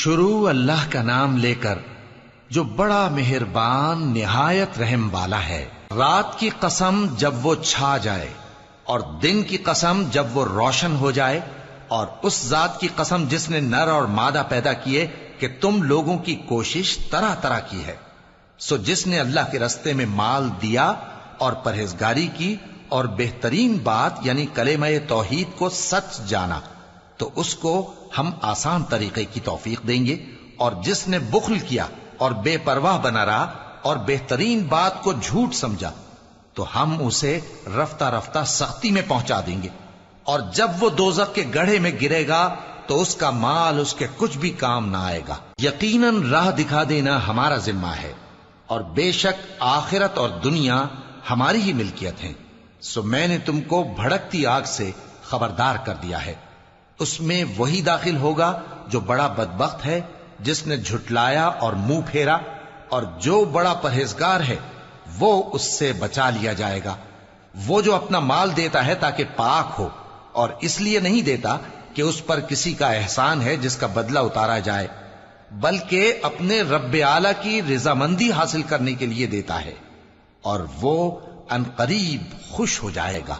شروع اللہ کا نام لے کر جو بڑا مہربان نہایت رحم والا ہے۔ رات کی قسم جب وہ چھا جائے اور دن کی قسم جب وہ روشن ہو جائے، اور اس ذات کی قسم جس نے نر اور مادہ پیدا کیے کہ تم لوگوں کی کوشش طرح طرح کی ہے۔ سو جس نے اللہ کے رستے میں مال دیا اور پرہیزگاری کی اور بہترین بات یعنی کلمہ توحید کو سچ جانا، تو اس کو ہم آسان طریقے کی توفیق دیں گے، اور جس نے بخل کیا اور بے پرواہ بنا رہا اور بہترین بات کو جھوٹ سمجھا، تو ہم اسے رفتہ رفتہ سختی میں پہنچا دیں گے، اور جب وہ دوزخ کے گڑھے میں گرے گا تو اس کا مال اس کے کچھ بھی کام نہ آئے گا۔ یقیناً راہ دکھا دینا ہمارا ذمہ ہے، اور بے شک آخرت اور دنیا ہماری ہی ملکیت ہیں۔ سو میں نے تم کو بھڑکتی آگ سے خبردار کر دیا ہے، اس میں وہی داخل ہوگا جو بڑا بدبخت ہے، جس نے جھٹلایا اور منہ پھیرا، اور جو بڑا پرہیزگار ہے وہ اس سے بچا لیا جائے گا۔ وہ جو اپنا مال دیتا ہے تاکہ پاک ہو، اور اس لیے نہیں دیتا کہ اس پر کسی کا احسان ہے جس کا بدلہ اتارا جائے، بلکہ اپنے رب اعلی کی رضامندی حاصل کرنے کے لیے دیتا ہے، اور وہ عنقریب خوش ہو جائے گا۔